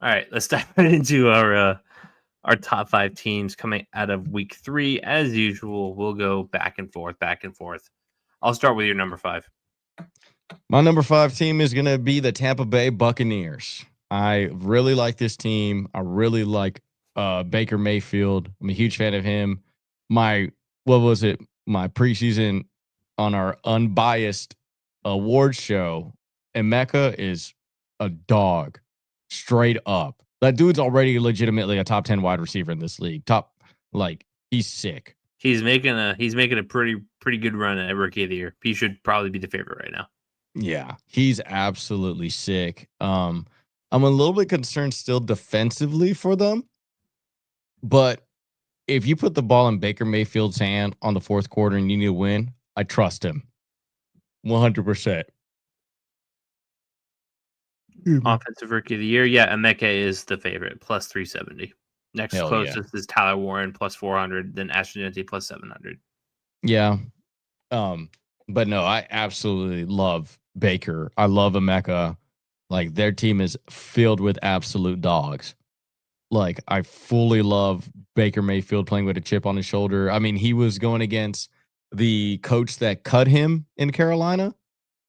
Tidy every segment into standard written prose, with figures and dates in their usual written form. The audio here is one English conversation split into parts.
All right, let's dive right into our top 5 teams coming out of week 3. As usual, we'll go back and forth, back and forth. I'll start with your number 5. My number 5 team is going to be the Tampa Bay Buccaneers. I really like this team. I really like Baker Mayfield. I'm a huge fan of him. My My preseason on our unbiased awards show, Emeka is a dog, straight up. That dude's already legitimately a top 10 wide receiver in this league. He's sick. He's making a pretty good run at Rookie of the Year. He should probably be the favorite right now. Yeah, he's absolutely sick. I'm a little bit concerned still defensively for them, but if you put the ball in Baker Mayfield's hand on the fourth quarter and you need to win, I trust him 100%. Offensive Rookie of the Year, yeah, Emeka is the favorite, plus 370. Next Hell yeah. closest is Tyler Warren, plus 400, then Ashton Dante, plus 700. Yeah. But no, I absolutely love Baker. I love Emeka. Like, their team is filled with absolute dogs. Like, I fully love Baker Mayfield playing with a chip on his shoulder. I mean, he was going against the coach that cut him in Carolina.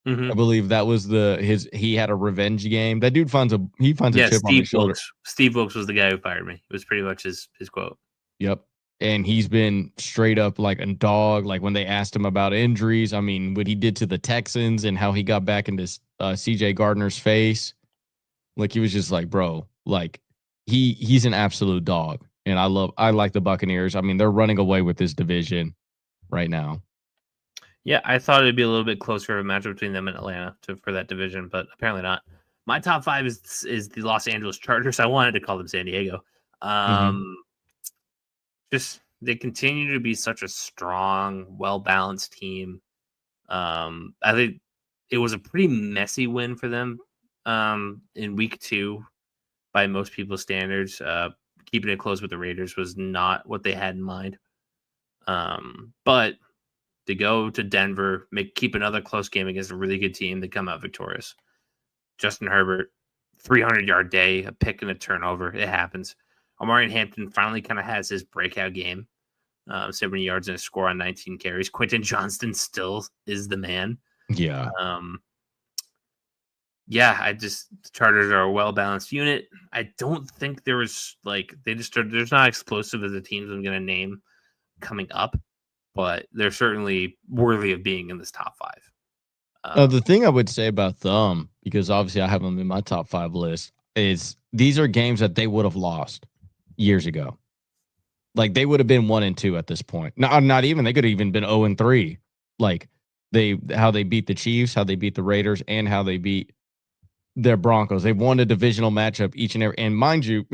I believe that was he had a revenge game. That dude finds a chip on his shoulder. Steve Wilkes was the guy who fired me. It was pretty much his quote. Yep. And he's been straight up like a dog. Like, when they asked him about injuries, I mean, what he did to the Texans and how he got back into CJ Gardner's face. Like, he was just like, bro, like, he's an absolute dog. And I like the Buccaneers. I mean, they're running away with this division right now. Yeah, I thought it'd be a little bit closer of a matchup between them and Atlanta for that division, but apparently not. My top 5 is the Los Angeles Chargers. I wanted to call them San Diego. Just they continue to be such a strong, well-balanced team. I think it was a pretty messy win for them in week 2 by most people's standards. Keeping it close with the Raiders was not what they had in mind. But to go to Denver, keep another close game against a really good team, they come out victorious. Justin Herbert, 300-yard day, a pick and a turnover. It happens. Omarion Hampton finally kind of has his breakout game. 70 yards and a score on 19 carries. Quentin Johnston still is the man. Yeah. The Chargers are a well-balanced unit. I don't think there's not explosive as the teams I'm going to name coming up, but they're certainly worthy of being in this top 5. The thing I would say about them, because obviously I have them in my top 5 list, is these are games that they would have lost years ago. Like, they would have been 1-2 at this point. Not even. They could have even been 0-3. Like, how they beat the Chiefs, how they beat the Raiders, and how they beat their Broncos. They've won a divisional matchup each and every. And mind you,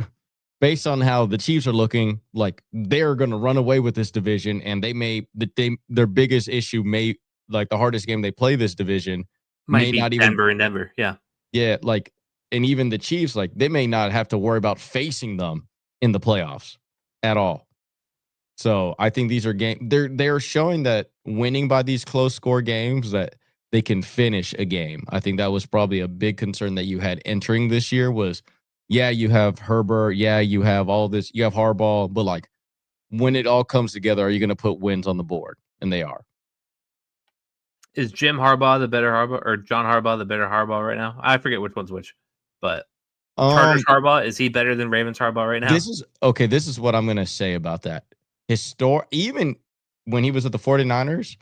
based on how the Chiefs are looking, like, they're going to run away with this division, and their biggest issue like the hardest game they play this division might be Denver and Denver. Yeah. Yeah. Like, and even the Chiefs, like, they may not have to worry about facing them in the playoffs at all. So I think these are games. They're showing that winning by these close score games that they can finish a game. I think that was probably a big concern that you had entering this year was, yeah, you have Herbert. Yeah, you have all this. You have Harbaugh. But, like, when it all comes together, are you going to put wins on the board? And they are. Is Jim Harbaugh the better Harbaugh, or John Harbaugh the better Harbaugh right now? I forget which one's which, but Chargers Harbaugh, is he better than Ravens Harbaugh right now? This is what I'm going to say about that. Even when he was at the 49ers,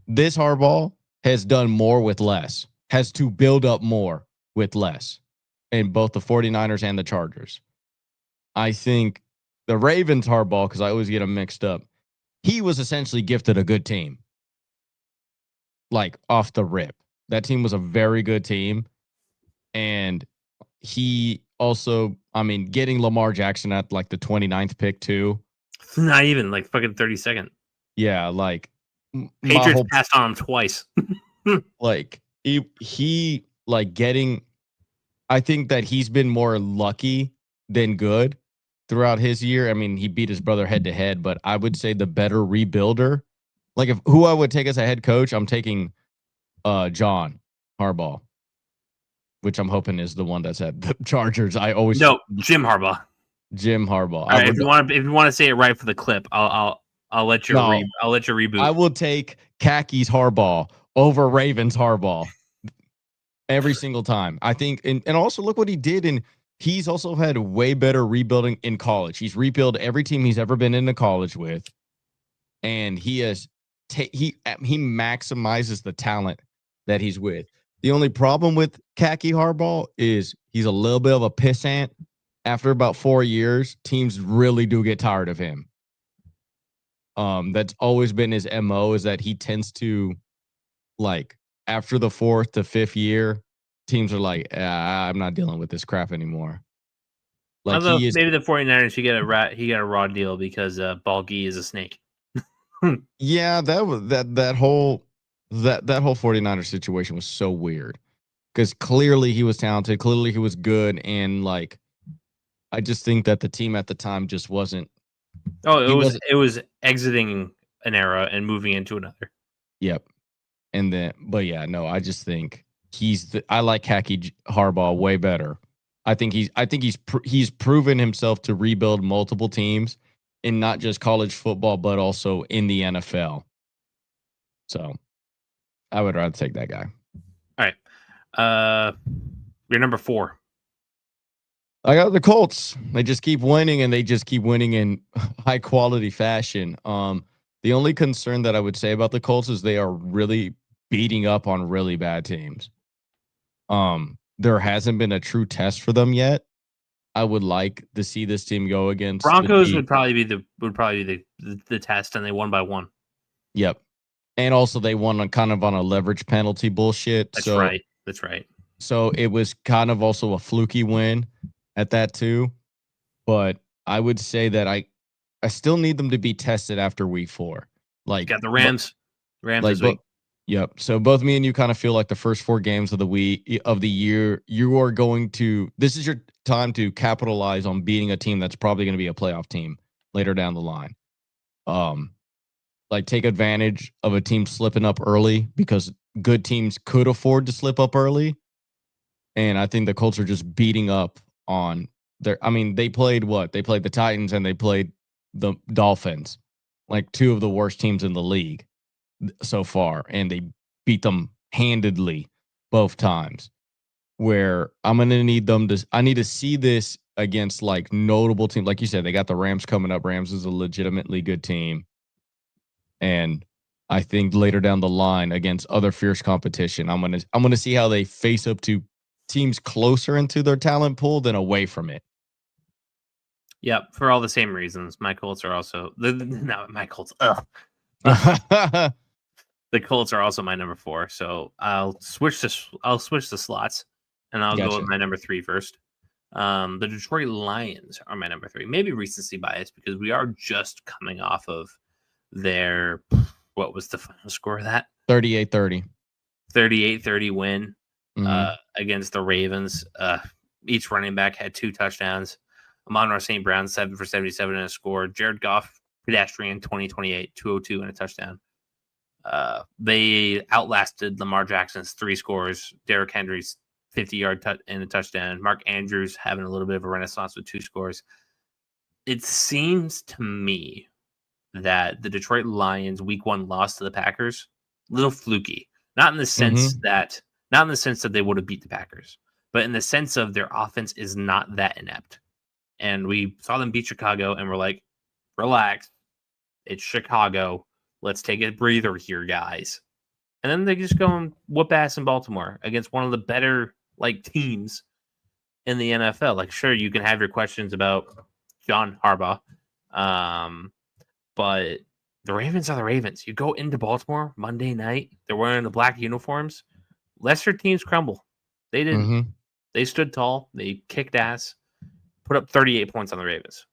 this Harbaugh has done more with less, has to build up more with less in both the 49ers and the Chargers. I think the Ravens Harbaugh, because I always get them mixed up, he was essentially gifted a good team. Like, off the rip. That team was a very good team. And he also, I mean, getting Lamar Jackson at like the 29th pick too. Not even like fucking 32nd. Yeah, like Patriots passed on him twice. Like he like getting, I think that he's been more lucky than good throughout his year. I mean, he beat his brother head to head, but I would say the better rebuilder. Like, if who I would take as a head coach, I'm taking John Harbaugh. which I'm hoping is the one that's at the Chargers. I always No, Jim Harbaugh. Jim Harbaugh. All right, if you want to say it right for the clip, I'll let you No, I'll let you reboot. I will take khakis Harbaugh over Ravens Harbaugh every single time. I think, and also look what he did. And he's also had way better rebuilding in college. He's rebuilt every team he's ever been into college with, and he has he maximizes the talent that he's with. The only problem with khaki Harbaugh is he's a little bit of a pissant. After about 4 years, teams really do get tired of him. That's always been his MO, is that he tends to, like, after the 4th to 5th year, teams are like, I'm not dealing with this crap anymore. Like, Although maybe the 49ers he got a raw deal because Balgi is a snake. Yeah, that was that whole 49er situation was so weird, because clearly he was talented, clearly he was good, and like I just think that the team at the time just wasn't. Oh, it was exiting an era and moving into another. Yep. And then, but yeah, no, I just think I like Khaki Harbaugh way better. I think he's proven himself to rebuild multiple teams in not just college football, but also in the NFL. So I would rather take that guy. All right. You're number 4. I got the Colts. They just keep winning, and they just keep winning in high quality fashion. The only concern that I would say about the Colts is they are really beating up on really bad teams. There hasn't been a true test for them yet. I would like to see this team go against Broncos would probably be the test, and they won by 1. Yep. And also they won on a leverage penalty bullshit. That's right. That's right. So it was kind of also a fluky win at that too. But I would say that I still need them to be tested after week 4. Like, got the Rams. Rams like, this week. Yep. So both me and you kind of feel like the first 4 games of the year, you are going to, this is your time to capitalize on beating a team that's probably going to be a playoff team later down the line. Like, take advantage of a team slipping up early, because good teams could afford to slip up early. And I think the Colts are just beating up on they played what? They played the Titans and they played the Dolphins, like 2 of the worst teams in the league so far, and they beat them handedly both times. Where I'm going to need them to, I need to see this against like notable teams. Like you said, they got the Rams coming up. Rams is a legitimately good team. And I think later down the line against other fierce competition, I'm going to see how they face up to teams closer into their talent pool than away from it. Yep, for all the same reasons. My Colts are also my Colts. The Colts are also my number 4, so I'll switch the slots, and I'll go with my number 3 first. The Detroit Lions are my number 3. Maybe recency bias, because we are just coming off of their, what was the final score of that? 38-30. 38-30 win against the Ravens. Each running back had 2 touchdowns. Amon-Ra St. Brown, 7 for 77 and a score. Jared Goff, pedestrian, 20-28, 202 and a touchdown. They outlasted Lamar Jackson's 3 scores. Derrick Henry's 50-yard and a touchdown. Mark Andrews having a little bit of a renaissance with 2 scores. It seems to me that the Detroit Lions week 1 loss to the Packers, a little fluky. Not in the sense that they would have beat the Packers, but in the sense of their offense is not that inept. And we saw them beat Chicago, and we're like, relax. It's Chicago. Let's take a breather here, guys. And then they just go and whoop ass in Baltimore against one of the better teams in the NFL. Like, sure, you can have your questions about John Harbaugh, but the Ravens are the Ravens. You go into Baltimore Monday night, they're wearing the black uniforms. Lesser teams crumble. They didn't. They stood tall. They kicked ass. Put up 38 points on the Ravens.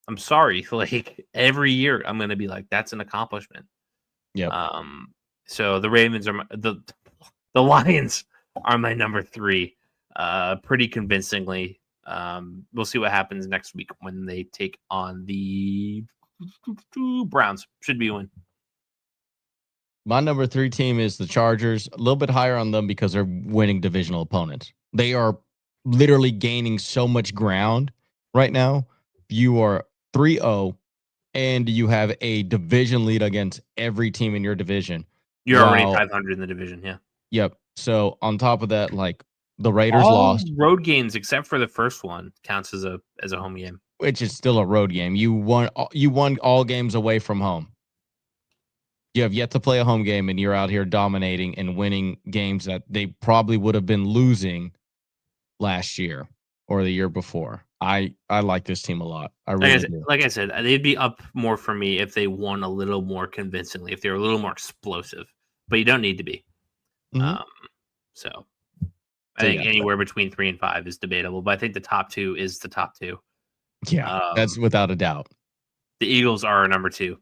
I'm sorry. Every year, I'm going to be like, that's an accomplishment. Yeah. So the Ravens are the Lions are my number 3, pretty convincingly. We'll see what happens next week when they take on the Browns. Should be a win. My number 3 team is the Chargers. A little bit higher on them because they're winning divisional opponents. They are literally gaining so much ground right now. You are 3-0, and you have a division lead against every team in your division. You're already While, 500 in the division, yeah. yep. So on top of that, like the Raiders All lost, road games except for the first one counts as a home game. which is still a road game. You won all games away from home. You have yet to play a home game, and you're out here dominating and winning games that they probably would have been losing last year or the year before. I like this team a lot. I really do. Like I said, they'd be up more for me if they won a little more convincingly, if they were a little more explosive. But you don't need to be. Mhm. So I So think yeah, anywhere between 3 and 5 is debatable. But I think the top two is the top two. yeah, that's without a doubt. The Eagles are number 2.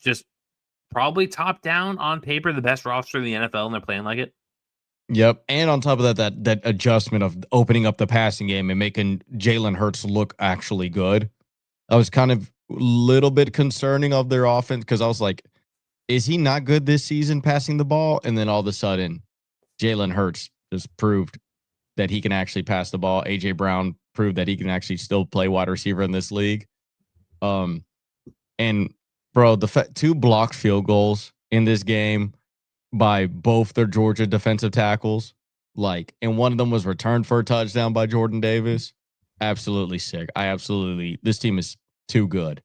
Just probably top down on paper, the best roster in the NFL, and they're playing like it. Yep. And on top of that adjustment of opening up the passing game and making Jalen Hurts look actually good. I was kind of a little bit concerning of their offense because I was like, is he not good this season passing the ball? And then all of a sudden, Jalen Hurts just proved that he can actually pass the ball. AJ Brown proved that he can actually still play wide receiver in this league. And bro, the 2 blocked field goals in this game by both their Georgia defensive tackles, like, and one of them was returned for a touchdown by Jordan Davis. Absolutely sick. This team is too good.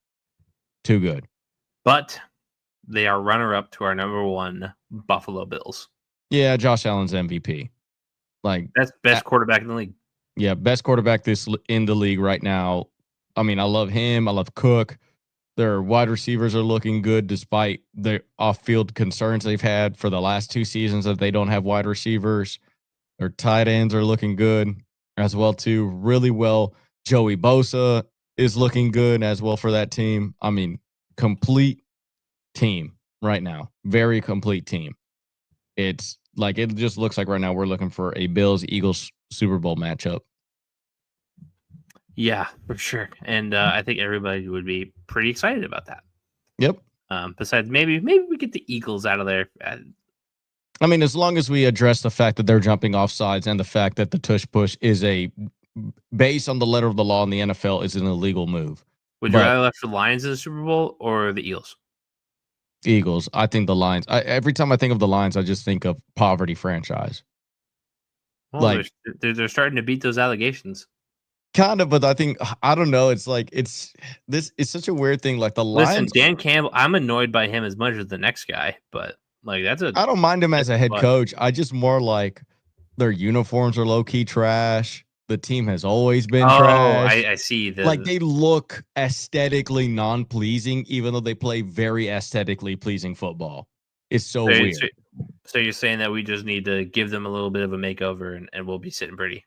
Too good. But they are runner up to our number 1 Buffalo Bills. Yeah, Josh Allen's MVP. Like, that's best quarterback in the league. Yeah, best quarterback in the league right now. I mean, I love him. I love Cook. Their wide receivers are looking good despite the off-field concerns they've had for the last 2 seasons that they don't have wide receivers. Their tight ends are looking good as well too. Really well. Joey Bosa is looking good as well for that team. I mean, complete team right now. Very complete team. It's like it just looks like right now we're looking for a Bills Eagles Super Bowl matchup. Yeah, for sure. And I think everybody would be pretty excited about that. Yep. Besides, maybe we get the Eagles out of there. I mean, as long as we address the fact that they're jumping off sides and the fact that the tush push is based on the letter of the law in the NFL is an illegal move. Would you rather left the Lions in the Super Bowl or the Eagles? Eagles. I think the Lions. Every time I think of the Lions, I just think of poverty franchise. Well, like they're starting to beat those allegations. Kind of, but I don't know. It's like it's such a weird thing. Like the Lions. Listen, Dan Campbell. I'm annoyed by him as much as the next guy, but like I don't mind him as a head coach. I just more like their uniforms are low key trash. The team has always been trash. I see. Like they look aesthetically non-pleasing, even though they play very aesthetically pleasing football. It's so weird. So you're saying that we just need to give them a little bit of a makeover and we'll be sitting pretty.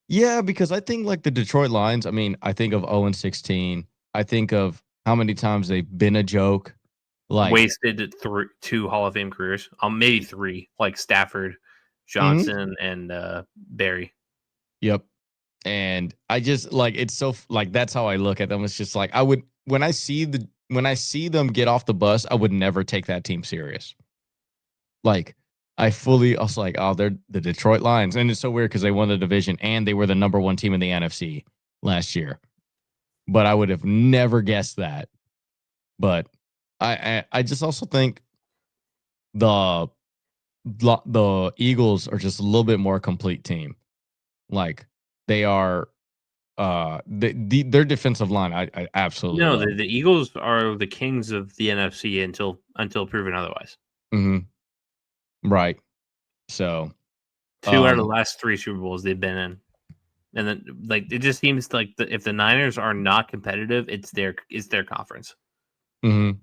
Yeah, because I think like the Detroit Lions, I mean, I think of 0-16. I think of how many times they've been a joke. Like wasted 2 Hall of Fame careers. Maybe 3, like Stafford, Johnson, and Barry. Yep. And I just like it's so like that's how I look at them. It's just like I would when I see them get off the bus, I would never take that team serious. Like I was like, oh, they're the Detroit Lions. And it's so weird because they won the division and they were the number 1 team in the NFC last year. But I would have never guessed that. But I just also think the Eagles are just a little bit more complete team. Like they are their defensive line, I absolutely love. The Eagles are the kings of the NFC until proven otherwise. Mm-hmm. Right. So 2 out of the last 3 Super Bowls they've been in. And then like it just seems like if the Niners are not competitive, it's their conference. Mm-hmm.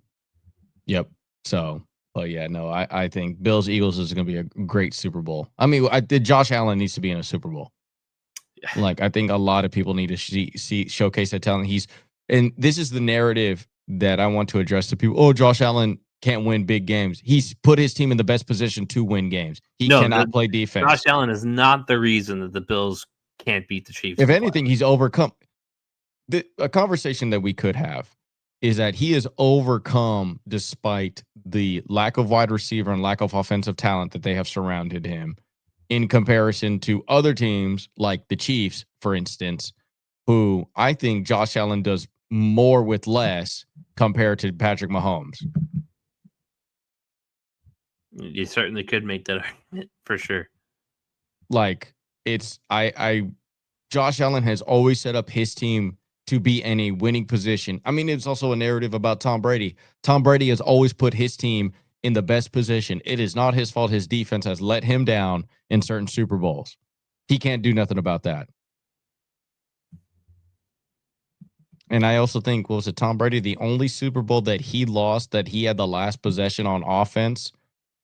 Yep. So, but yeah, no, I think Bills Eagles is going to be a great Super Bowl. I mean, Josh Allen needs to be in a Super Bowl. Like I think a lot of people need to showcase that talent. And this is the narrative that I want to address to people. Oh, Josh Allen can't win big games. He's put his team in the best position to win games. He cannot play defense. Josh Allen is not the reason that the Bills can't beat the Chiefs. If anything, he's overcome. A conversation that we could have is that he is overcome despite the lack of wide receiver and lack of offensive talent that they have surrounded him. in comparison to other teams like the Chiefs, for instance, who I think Josh Allen does more with less compared to Patrick Mahomes. You certainly could make that argument for sure. Like Josh Allen has always set up his team to be in a winning position. I mean, it's also a narrative about Tom Brady. Tom Brady has always put his team in the best position. It is not his fault his defense has let him down in certain Super Bowls. He can't do nothing about that. And I also think, what was it, Tom Brady, the only Super Bowl that he lost that he had the last possession on offense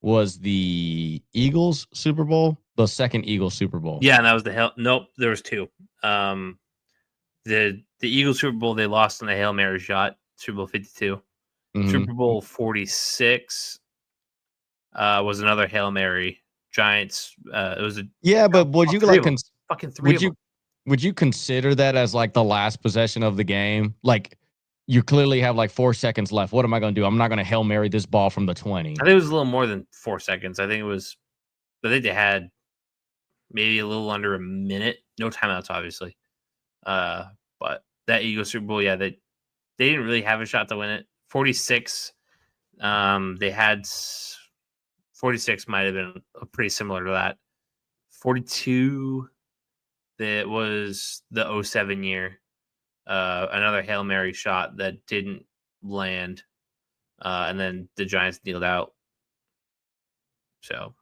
was the Eagles Super Bowl, the second Eagles Super Bowl. Yeah, and that was the hell. Nope, there was two. The Eagles Super Bowl, they lost on a Hail Mary shot, Super Bowl 52. Mhm. Super Bowl 46 was another Hail Mary. Giants. It was but would you three like of them. Fucking three of them. Would you consider that as like the last possession of the game? Like, you clearly have like 4 seconds left. What am I going to do? I'm not going to Hail Mary this ball from the 20. I think it was a little more than 4 seconds. I think they had maybe a little under a minute. No timeouts, obviously. But that Eagles Super Bowl, yeah, they didn't really have a shot to win it. 46, they had 46 might have been pretty similar to that. 42, that was the 07 year. Another Hail Mary shot that didn't land. And then the Giants kneeled out. So,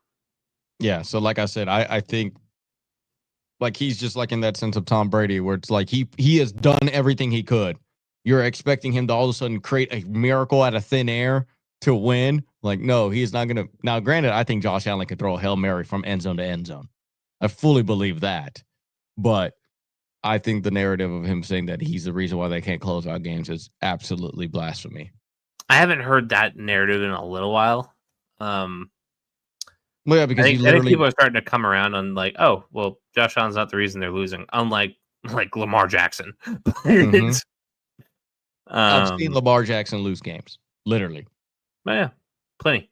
yeah. So, like I said, I think like he's just like in that sense of Tom Brady, where it's like he has done everything he could. You're expecting him to all of a sudden create a miracle out of thin air to win. Like, no, he is not going to. Now, granted, I think Josh Allen could throw a Hail Mary from end zone to end zone. I fully believe that. But I think the narrative of him saying that he's the reason why they can't close out games is absolutely blasphemy. I haven't heard that narrative in a little while. Well, yeah, because I think people are starting to come around on like, oh, well, Josh Allen's not the reason they're losing, unlike like Lamar Jackson. Mm-hmm. I've seen Lamar Jackson lose games, literally. But yeah, plenty.